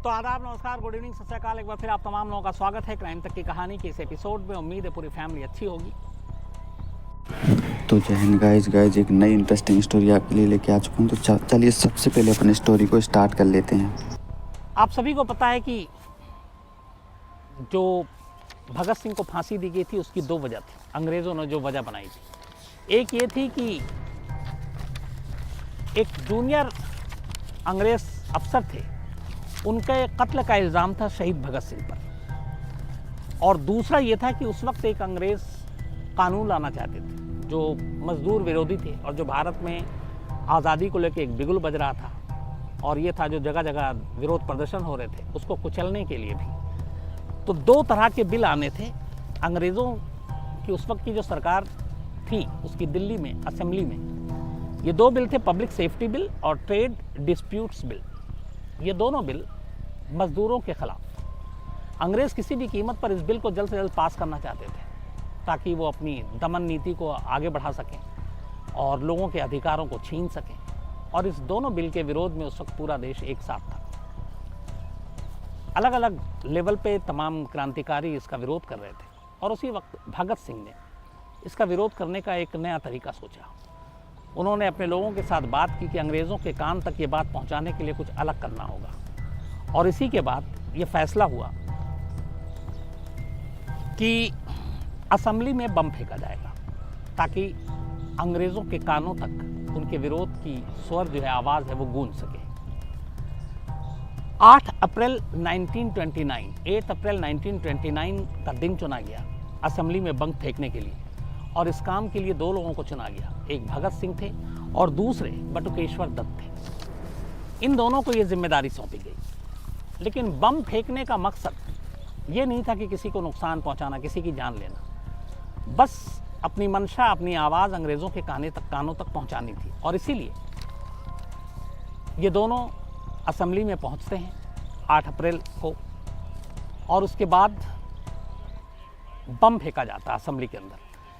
तो आदाब, नमस्कार, गुड इवनिंग, सत श्री अकाल। एक बार फिर आप तमाम लोगों का स्वागत है क्राइम तक की कहानी के इस एपिसोड में। उम्मीद है पूरी फैमिली अच्छी होगी। तो जय हिंद गाइज, एक नई इंटरेस्टिंग स्टोरी आपके लिए लेके आ चुका हूँ। तो चलिए सबसे पहले अपनी स्टोरी को स्टार्ट कर लेते हैं। आप सभी को पता है कि जो भगत सिंह को फांसी दी गई थी उसकी दो वजह थी। अंग्रेज़ों ने जो वजह बनाई थी, एक ये थी कि एक जूनियर अंग्रेज अफसर थे, उनके कत्ल का इल्ज़ाम था शहीद भगत सिंह पर। और दूसरा ये था कि उस वक्त एक अंग्रेज़ कानून लाना चाहते थे जो मजदूर विरोधी थे और जो भारत में आज़ादी को लेकर एक बिगुल बज रहा था, और ये था जो जगह जगह विरोध प्रदर्शन हो रहे थे उसको कुचलने के लिए भी। तो दो तरह के बिल आने थे अंग्रेज़ों की उस वक्त की जो सरकार थी उसकी दिल्ली में असेंबली में। ये दो बिल थे, पब्लिक सेफ्टी बिल और ट्रेड डिस्प्यूट्स बिल। ये दोनों बिल मजदूरों के खिलाफ। अंग्रेज़ किसी भी कीमत पर इस बिल को जल्द से जल्द पास करना चाहते थे ताकि वो अपनी दमन नीति को आगे बढ़ा सकें और लोगों के अधिकारों को छीन सकें। और इस दोनों बिल के विरोध में उस वक्त पूरा देश एक साथ था। अलग अलग लेवल पे तमाम क्रांतिकारी इसका विरोध कर रहे थे, और उसी वक्त भगत सिंह ने इसका विरोध करने का एक नया तरीका सोचा। उन्होंने अपने लोगों के साथ बात की कि अंग्रेज़ों के कान तक ये बात पहुंचाने के लिए कुछ अलग करना होगा। और इसी के बाद ये फैसला हुआ कि असेंबली में बम फेंका जाएगा ताकि अंग्रेज़ों के कानों तक उनके विरोध की स्वर जो है, आवाज़ है, वो गूंज सके। 8 अप्रैल 1929 का दिन चुना गया असेंबली में बम फेंकने के लिए। और इस काम के लिए दो लोगों को चुना गया, एक भगत सिंह थे और दूसरे बटुकेश्वर दत्त थे। इन दोनों को ये जिम्मेदारी सौंपी गई। लेकिन बम फेंकने का मकसद ये नहीं था कि किसी को नुकसान पहुंचाना, किसी की जान लेना। बस अपनी मंशा, अपनी आवाज़ अंग्रेज़ों के कानों तक पहुंचानी थी। और इसीलिए ये दोनों असेंबली में पहुंचते हैं 8 अप्रैल को, और उसके बाद बम फेंका जाता है असेंबली के अंदर।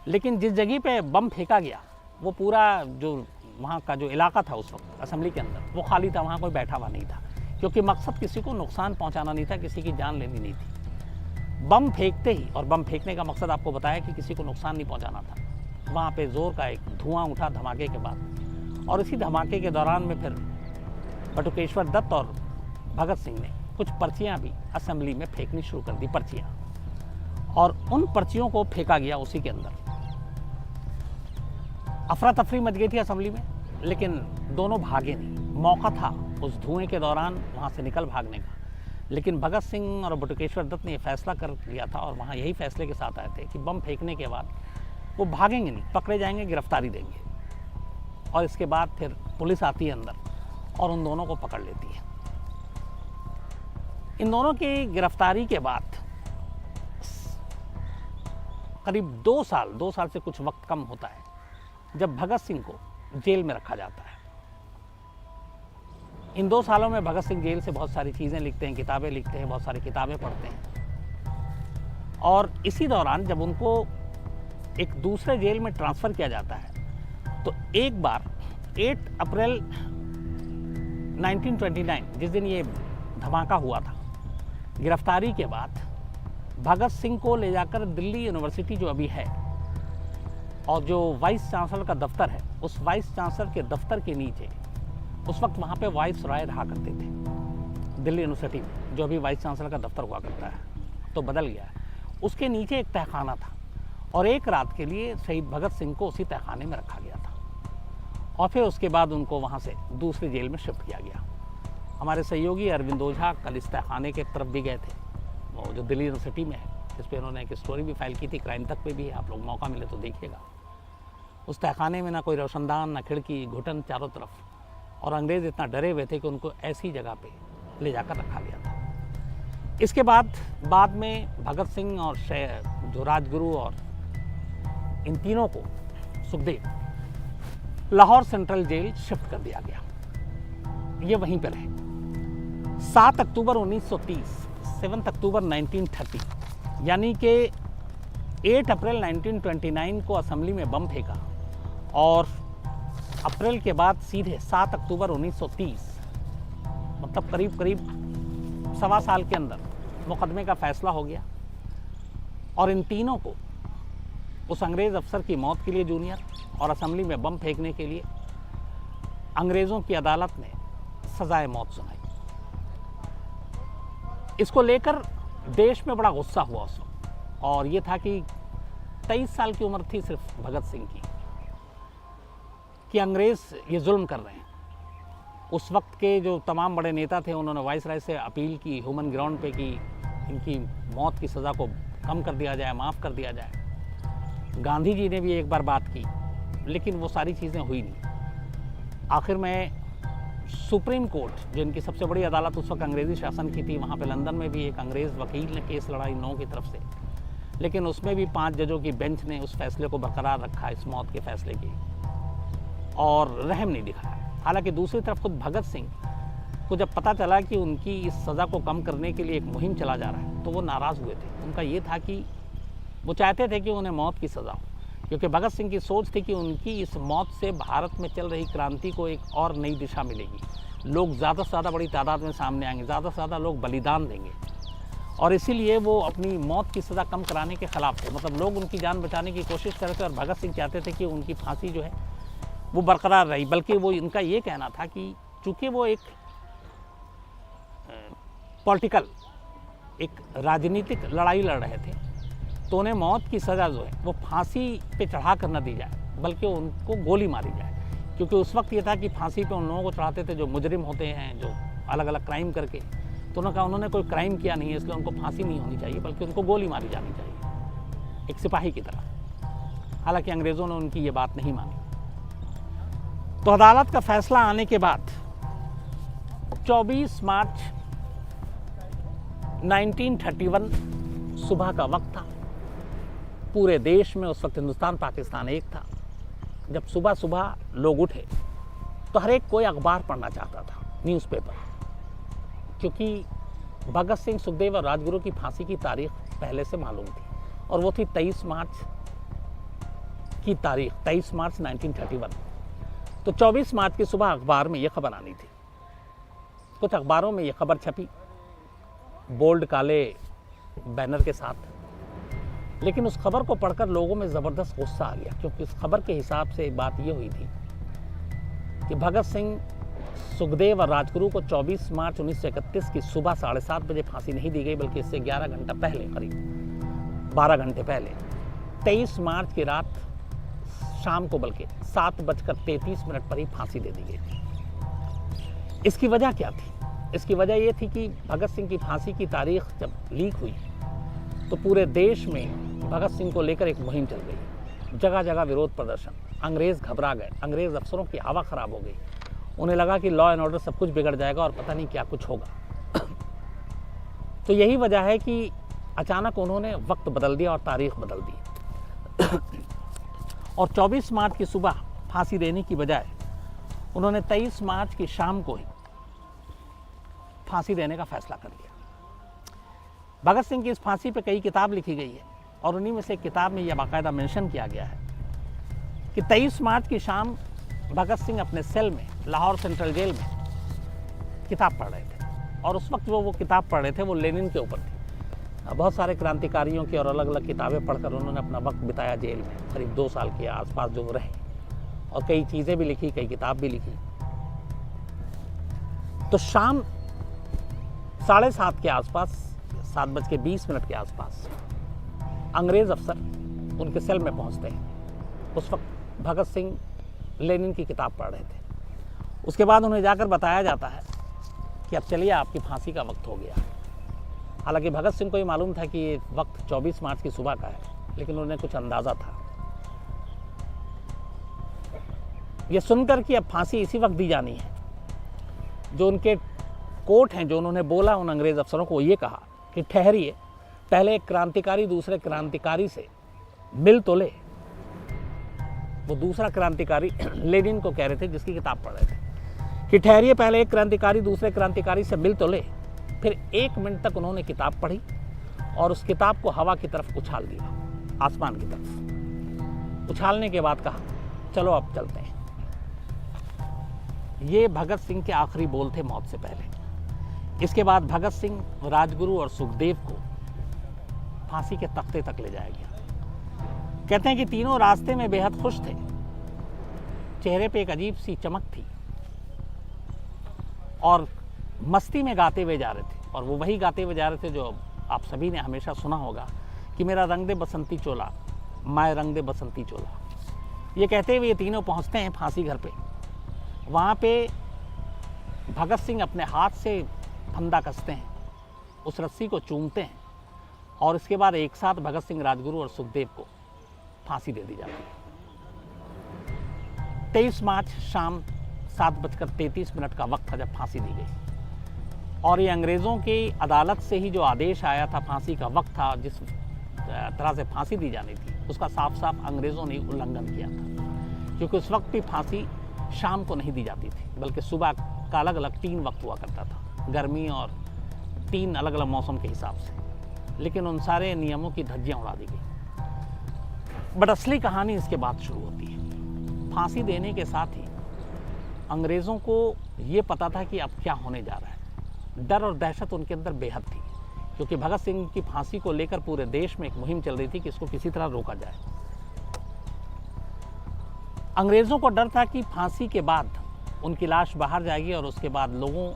लेकिन जिस जगह पे बम फेंका गया वो पूरा जो वहाँ का जो इलाका था उस वक्त असेंबली के अंदर वो खाली था, वहाँ कोई बैठा हुआ नहीं था, क्योंकि मकसद किसी को नुकसान पहुँचाना नहीं था, किसी की जान लेनी नहीं थी। बम फेंकते ही, और बम फेंकने का मकसद आपको बताया कि किसी को नुकसान नहीं पहुँचाना था, वहाँ पे ज़ोर का एक धुआं उठा धमाके के बाद। और इसी धमाके के दौरान में फिर बटुकेश्वर दत्त और भगत सिंह ने कुछ पर्चियाँ भी असेंबली में फेंकनी शुरू कर दी, पर्चियाँ। और उन पर्चियों को फेंका गया उसी के अंदर। अफरा तफरी मच गई थी असेंबली में, लेकिन दोनों भागे नहीं। मौका था उस धुएं के दौरान वहाँ से निकल भागने का, लेकिन भगत सिंह और बटुकेश्वर दत्त ने यह फैसला कर लिया था, और वहाँ यही फैसले के साथ आए थे कि बम फेंकने के बाद वो भागेंगे नहीं, पकड़े जाएंगे, गिरफ्तारी देंगे। और इसके बाद फिर पुलिस आती है अंदर और उन दोनों को पकड़ लेती है। इन दोनों की गिरफ्तारी के बाद करीब 2 साल से कुछ वक्त कम होता है जब भगत सिंह को जेल में रखा जाता है। इन 2 सालों में भगत सिंह जेल से बहुत सारी चीज़ें लिखते हैं, किताबें लिखते हैं, बहुत सारी किताबें पढ़ते हैं। और इसी दौरान जब उनको एक दूसरे जेल में ट्रांसफ़र किया जाता है तो एक बार 8 अप्रैल 1929 जिस दिन ये धमाका हुआ था, गिरफ्तारी के बाद भगत सिंह को ले जाकर दिल्ली यूनिवर्सिटी जो अभी है, और जो वाइस चांसलर का दफ्तर है, उस वाइस चांसलर के दफ्तर के नीचे, उस वक्त वहाँ पे वाइस रॉय रहा करते थे दिल्ली यूनिवर्सिटी में, जो अभी वाइस चांसलर का दफ्तर हुआ करता है, तो बदल गया है। उसके नीचे एक तहखाना था, और एक रात के लिए शहीद भगत सिंह को उसी तहखाने में रखा गया था। और फिर उसके बाद उनको वहाँ से दूसरी जेल में शिफ्ट किया गया। हमारे सहयोगी अरविंद ओझा कल इस तहखाने के तरफ भी गए थे, वो जो दिल्ली यूनिवर्सिटी में है, इस पर उन्होंने एक स्टोरी भी फाइल की थी, क्राइम तक पे भी है, आप लोग मौका मिले तो देखिएगा। उस तहखाने में ना कोई रोशनदान, ना खिड़की, घुटन चारों तरफ, और अंग्रेज़ इतना डरे हुए थे कि उनको ऐसी जगह पे ले जाकर रखा गया था। इसके बाद में भगत सिंह और जो राजगुरु और इन तीनों को, Sukhdev, Lahore central jail shift कर दिया गया। ये वहीं पर है। 7 अक्टूबर 1930, 7 अक्टूबर 1930, यानी कि 8 अप्रैल 1929 को असेंबली में बम फेंका, और अप्रैल के बाद सीधे 7 अक्टूबर 1930, मतलब करीब करीब सवा साल के अंदर मुकदमे का फैसला हो गया और इन तीनों को उस अंग्रेज़ अफसर की मौत के लिए जूनियर और असेंबली में बम फेंकने के लिए अंग्रेज़ों की अदालत ने सजाए मौत सुनाई। इसको लेकर देश में बड़ा गुस्सा हुआ उस वक्त, और ये था कि 23 साल की उम्र थी सिर्फ भगत सिंह की, कि अंग्रेज़ ये जुल्म कर रहे हैं। उस वक्त के जो तमाम बड़े नेता थे उन्होंने वाइसराय से अपील की ह्यूमन ग्राउंड पे कि इनकी मौत की सज़ा को कम कर दिया जाए, माफ़ कर दिया जाए। गांधी जी ने भी एक बार बात की, लेकिन वो सारी चीज़ें हुई नहीं। आखिर में सुप्रीम कोर्ट, जो इनकी सबसे बड़ी अदालत उस वक्त अंग्रेज़ी शासन की थी, वहाँ पे लंदन में भी एक अंग्रेज़ वकील ने केस लड़ा इन लोगों की तरफ से, लेकिन उसमें भी 5 जजों की बेंच ने उस फैसले को बरकरार रखा, इस मौत के फैसले की, और रहम नहीं दिखाया। हालांकि दूसरी तरफ खुद भगत सिंह को जब पता चला कि उनकी इस सज़ा को कम करने के लिए एक मुहिम चला जा रहा है, तो वो नाराज़ हुए थे। उनका ये था कि वो चाहते थे कि उन्हें मौत की सज़ा हो, क्योंकि भगत सिंह की सोच थी कि उनकी इस मौत से भारत में चल रही क्रांति को एक और नई दिशा मिलेगी। लोग ज़्यादा से ज़्यादा बड़ी तादाद में सामने आएंगे, ज़्यादा से ज़्यादा लोग बलिदान देंगे, और इसीलिए वो अपनी मौत की सज़ा कम कराने के ख़िलाफ़ थे। मतलब लोग उनकी जान बचाने की कोशिश कर रहे थे, और भगत सिंह चाहते थे कि उनकी फांसी जो है वो बरकरार रही। बल्कि वो इनका ये कहना था कि चूँकि वो एक पॉलिटिकल, एक राजनीतिक लड़ाई लड़ रहे थे, तो उन्हें मौत की सज़ा जो है वो फांसी पे चढ़ा कर न दी जाए, बल्कि उनको गोली मारी जाए। क्योंकि उस वक्त ये था कि फांसी पे उन लोगों को चढ़ाते थे जो मुजरिम होते हैं, जो अलग अलग क्राइम करके। तो उन्होंने कहा उन्होंने कोई क्राइम किया नहीं है, इसलिए उनको फांसी नहीं होनी चाहिए, बल्कि उनको गोली मारी जानी चाहिए, एक सिपाही की तरह। हालांकि अंग्रेज़ों ने उनकी ये बात नहीं मानी। तो अदालत का फैसला आने के बाद 24 मार्च 1931 सुबह का वक्त था। पूरे देश में उस वक्त हिंदुस्तान पाकिस्तान एक था। जब सुबह सुबह लोग उठे तो हर एक कोई अखबार पढ़ना चाहता था, न्यूज़पेपर, क्योंकि भगत सिंह, सुखदेव और राजगुरु की फांसी की तारीख पहले से मालूम थी, और वो थी 23 मार्च की तारीख, 23 मार्च 1931। तो 24 मार्च की सुबह अखबार में ये खबर आनी थी। कुछ अखबारों में ये खबर छपी बोल्ड काले बैनर के साथ, लेकिन उस खबर को पढ़कर लोगों में ज़बरदस्त गुस्सा आ गया, क्योंकि उस खबर के हिसाब से बात ये हुई थी कि भगत सिंह, सुखदेव और राजगुरु को 24 मार्च 1931 की सुबह 7:30 बजे फांसी नहीं दी गई, बल्कि इससे 11 घंटा पहले, करीब 12 घंटे पहले, 23 मार्च की रात शाम को बल्कि 7:33 पर ही फांसी दे दी गई थी। इसकी वजह क्या थी? इसकी वजह ये थी कि भगत सिंह की फांसी की तारीख जब लीक हुई तो पूरे देश में भगत सिंह को लेकर एक मुहिम चल गई। जगह जगह विरोध प्रदर्शन, अंग्रेज़ घबरा गए, अंग्रेज़ अफसरों की हवा ख़राब हो गई। उन्हें लगा कि लॉ एंड ऑर्डर सब कुछ बिगड़ जाएगा और पता नहीं क्या कुछ होगा। तो यही वजह है कि अचानक उन्होंने वक्त बदल दिया और तारीख बदल दी, और 24 मार्च की सुबह फांसी देने की बजाय उन्होंने 23 मार्च की शाम को ही फांसी देने का फैसला कर लिया। भगत सिंह की इस फांसी पे कई किताब लिखी गई है, और उन्हीं में से एक किताब में यह बाकायदा मेंशन किया गया है कि 23 मार्च की शाम भगत सिंह अपने सेल में, लाहौर सेंट्रल जेल में किताब पढ़ रहे थे, और उस वक्त वो किताब पढ़ रहे थे वो लेनिन के ऊपर थी। बहुत सारे क्रांतिकारियों की और अलग अलग किताबें पढ़कर उन्होंने अपना वक्त बिताया जेल में, करीब 2 साल के आसपास जो रहे, और कई चीज़ें भी लिखी, कई किताब भी लिखी। तो शाम 7:30 के आसपास, 7:20 के आसपास अंग्रेज़ अफसर उनके सेल में पहुंचते हैं। उस वक्त भगत सिंह लेनिन की किताब पढ़ रहे थे। उसके बाद उन्हें जाकर बताया जाता है कि अब चलिए आपकी फांसी का वक्त हो गया। हालांकि भगत सिंह को ये मालूम था कि ये वक्त 24 मार्च की सुबह का है, लेकिन उन्हें कुछ अंदाज़ा था। ये सुनकर कि अब फांसी इसी वक्त दी जानी है, जो उनके कोर्ट हैं, जो उन्होंने बोला उन अंग्रेज़ अफसरों को, ये कहा कि ठहरिए, पहले एक क्रांतिकारी दूसरे क्रांतिकारी से मिल तो ले। वो दूसरा क्रांतिकारी लेनिन को कह रहे थे, जिसकी किताब पढ़ रहे थे, कि ठहरिए, पहले एक क्रांतिकारी दूसरे क्रांतिकारी से मिल तो ले। फिर 1 मिनट तक उन्होंने किताब पढ़ी और उस किताब को हवा की तरफ उछाल दिया, आसमान की तरफ। उछालने के बाद कहा, चलो अब चलते हैं। ये भगत सिंह के आखिरी बोल थे मौत से पहले। इसके बाद भगत सिंह, राजगुरु और सुखदेव को फांसी के तख्ते तक ले जाया गया। कहते हैं कि तीनों रास्ते में बेहद खुश थे, चेहरे पे एक अजीब सी चमक थी और मस्ती में गाते हुए जा रहे थे। और वो वही गाते हुए जा रहे थे जो आप सभी ने हमेशा सुना होगा कि मेरा रंग दे बसंती चोला, माए रंग दे बसंती चोला। ये कहते हुए ये तीनों पहुंचते हैं फांसी घर पे। वहाँ पे भगत सिंह अपने हाथ से फंदा कसते हैं, उस रस्सी को चूमते हैं और इसके बाद एक साथ भगत सिंह, राजगुरु और सुखदेव को फांसी दे दी जाती है। 23 मार्च शाम 7:33 का वक्त था जब फांसी दी गई। और ये अंग्रेज़ों की अदालत से ही जो आदेश आया था, फांसी का वक्त था, जिस तरह से फांसी दी जानी थी, उसका साफ साफ अंग्रेज़ों ने उल्लंघन किया था। क्योंकि उस वक्त भी फांसी शाम को नहीं दी जाती थी, बल्कि सुबह का अलग अलग 3 वक्त हुआ करता था, गर्मी और 3 अलग अलग मौसम के हिसाब से। लेकिन उन सारे नियमों की धज्जियाँ उड़ा दी गई। बट असली कहानी इसके बाद शुरू होती है। फांसी देने के साथ ही अंग्रेज़ों को ये पता था कि अब क्या होने जा रहा है। डर और दहशत उनके अंदर बेहद थी, क्योंकि भगत सिंह की फांसी को लेकर पूरे देश में एक मुहिम चल रही थी कि इसको किसी तरह रोका जाए। अंग्रेज़ों को डर था कि फांसी के बाद उनकी लाश बाहर जाएगी और उसके बाद लोगों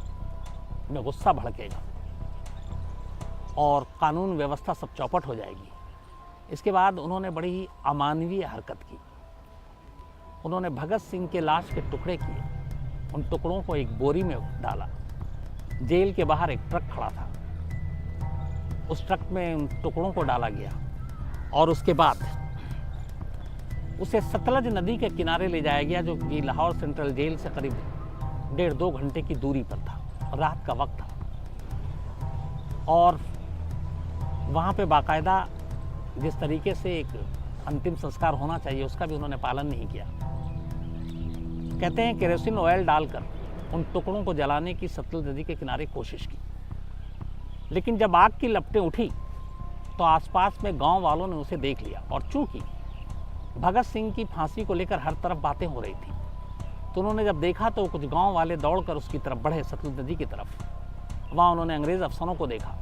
में गुस्सा भड़केगा और कानून व्यवस्था सब चौपट हो जाएगी। इसके बाद उन्होंने बड़ी ही अमानवीय हरकत की। उन्होंने भगत सिंह के लाश के टुकड़े किए, उन टुकड़ों को एक बोरी में डाला। जेल के बाहर एक ट्रक खड़ा था, उस ट्रक में उन टुकड़ों को डाला गया और उसके बाद उसे सतलज नदी के किनारे ले जाया गया, जो कि लाहौर सेंट्रल जेल से करीब 1.5-2 घंटे की दूरी पर था। रात का वक्त था और वहाँ पे बाकायदा जिस तरीके से एक अंतिम संस्कार होना चाहिए उसका भी उन्होंने पालन नहीं किया। कहते हैं केरोसिन ऑयल डालकर उन टुकड़ों को जलाने की सतलज नदी के किनारे कोशिश की, लेकिन जब आग की लपटें उठी तो आसपास में गांव वालों ने उसे देख लिया। और चूंकि भगत सिंह की फांसी को लेकर हर तरफ बातें हो रही थी, तो उन्होंने जब देखा तो कुछ गांव वाले दौड़कर उसकी तरफ बढ़े, सतलज नदी की तरफ। वहाँ उन्होंने अंग्रेज़ अफसरों को देखा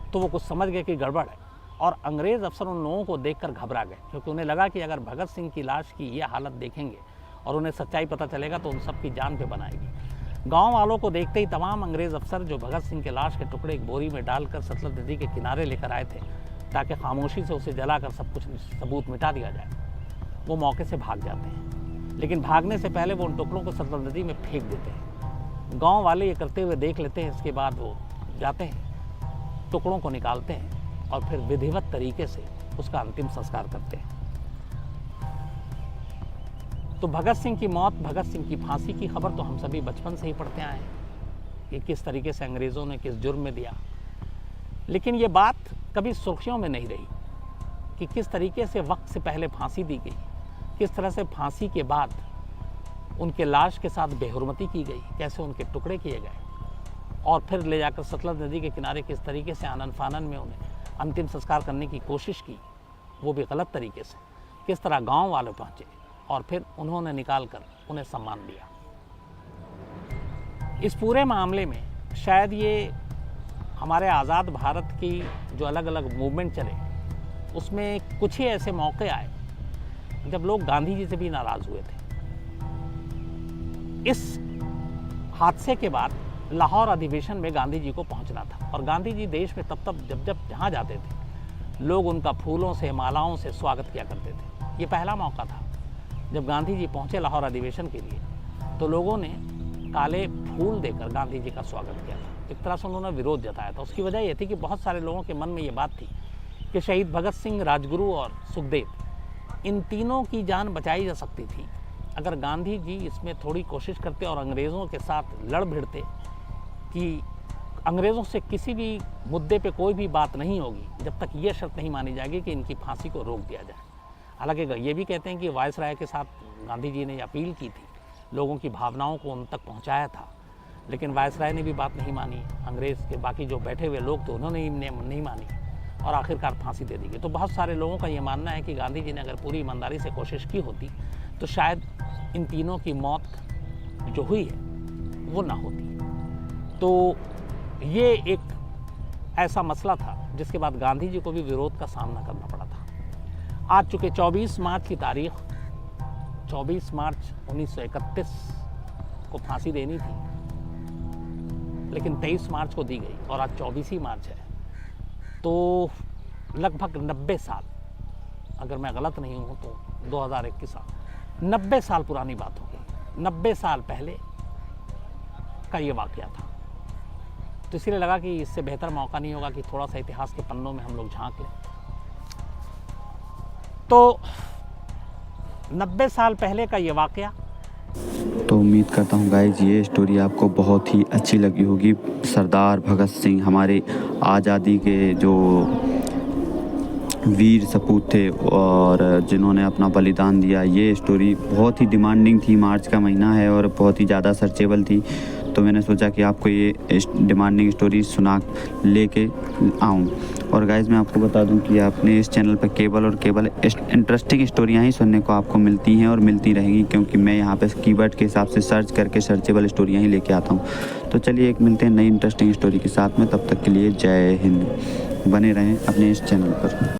तो वो कुछ समझ गए कि गड़बड़ है, और अंग्रेज़ अफसर उन लोगों को देखकर घबरा गए, क्योंकि उन्हें लगा कि अगर भगत सिंह की लाश की ये हालत देखेंगे और उन्हें सच्चाई पता चलेगा तो उन सब की जान पे बनाएगी। गांव वालों को देखते ही तमाम अंग्रेज़ अफसर जो भगत सिंह के लाश के टुकड़े एक बोरी में डालकर सतलज नदी के किनारे लेकर आए थे ताकि खामोशी से उसे जलाकर सब कुछ सबूत मिटा दिया जाए, वो मौके से भाग जाते हैं। लेकिन भागने से पहले वो उन टुकड़ों को सतलज नदी में फेंक देते हैं। गाँव वाले ये करते हुए देख लेते हैं। इसके बाद वो जाते हैं, टुकड़ों को निकालते हैं और फिर विधिवत तरीके से उसका अंतिम संस्कार करते हैं। तो भगत सिंह की मौत, भगत सिंह की फांसी की खबर तो हम सभी बचपन से ही पढ़ते आए हैं कि किस तरीके से अंग्रेज़ों ने किस जुर्म में दिया। लेकिन ये बात कभी सुर्खियों में नहीं रही कि किस तरीके से वक्त से पहले फांसी दी गई, किस तरह से फांसी के बाद उनके लाश के साथ बेहुरमती की गई, कैसे उनके टुकड़े किए गए और फिर ले जाकर सतलज नदी के किनारे किस तरीके से आनन फानन में उन्हें अंतिम संस्कार करने की कोशिश की, वो भी गलत तरीके से। किस तरह गांव वाले पहुंचे और फिर उन्होंने निकाल कर उन्हें सम्मान दिया। इस पूरे मामले में शायद ये हमारे आज़ाद भारत की जो अलग अलग मूवमेंट चले, उसमें कुछ ही ऐसे मौके आए जब लोग गांधी जी से भी नाराज़ हुए थे। इस हादसे के बाद लाहौर अधिवेशन में गांधी जी को पहुंचना था और गांधी जी देश में तब जब जहाँ जाते थे लोग उनका फूलों से, मालाओं से स्वागत किया करते थे। ये पहला मौका था जब गांधी जी पहुंचे लाहौर अधिवेशन के लिए, तो लोगों ने काले फूल देकर गांधी जी का स्वागत किया था। एक तरह से उन्होंने विरोध जताया था। उसकी वजह ये थी कि बहुत सारे लोगों के मन में ये बात थी कि शहीद भगत सिंह, राजगुरु और सुखदेव, इन तीनों की जान बचाई जा सकती थी अगर गांधी जी इसमें थोड़ी कोशिश करते और अंग्रेज़ों के साथ लड़ भिड़ते कि अंग्रेज़ों से किसी भी मुद्दे पे कोई भी बात नहीं होगी जब तक ये शर्त नहीं मानी जाएगी कि इनकी फांसी को रोक दिया जाए। हालांकि ये भी कहते हैं कि वायसराय के साथ गांधी जी ने अपील की थी, लोगों की भावनाओं को उन तक पहुंचाया था, लेकिन वायसराय ने भी बात नहीं मानी। अंग्रेज़ के बाकी जो बैठे हुए लोग थे उन्होंने नहीं मानी और आखिरकार फांसी दे दी गई। तो बहुत सारे लोगों का ये मानना है कि गांधी जी ने अगर पूरी ईमानदारी से कोशिश की होती तो शायद इन तीनों की मौत जो हुई है वो ना होती। तो ये एक ऐसा मसला था जिसके बाद गांधी जी को भी विरोध का सामना करना पड़ा था। आज चूँकि 24 मार्च की तारीख, 24 मार्च 1931 को फांसी देनी थी, लेकिन 23 मार्च को दी गई और आज 24 ही मार्च है, तो लगभग 90 साल, अगर मैं गलत नहीं हूँ तो 2021 साल, 90 साल पुरानी बात होगी। 90 साल पहले का ये वाक़या था। तो इसलिए लगा कि इससे बेहतर मौका नहीं होगा कि थोड़ा सा इतिहास के पन्नों में हम लोग झांक लें। तो 90 साल पहले का ये वाक़या। तो उम्मीद करता हूँ गाइज ये स्टोरी आपको बहुत ही अच्छी लगी होगी। सरदार भगत सिंह हमारे आज़ादी के जो वीर सपूत थे और जिन्होंने अपना बलिदान दिया, ये स्टोरी बहुत ही डिमांडिंग थी। मार्च का महीना है और बहुत ही ज़्यादा सर्चेबल थी, तो मैंने सोचा कि आपको ये डिमांडिंग स्टोरी सुना लेके आऊँ। और गाइज़ मैं आपको बता दूं कि आपने इस चैनल पर केवल इंटरेस्टिंग स्टोरियाँ ही सुनने को आपको मिलती हैं और मिलती रहेंगी, क्योंकि मैं यहाँ पे कीवर्ड के हिसाब से सर्च करके सर्चेबल स्टोरियाँ ही लेके आता हूँ। तो चलिए एक मिलते हैं नई इंटरेस्टिंग स्टोरी के साथ में, तब तक के लिए जय हिंद। बने रहें अपने इस चैनल पर।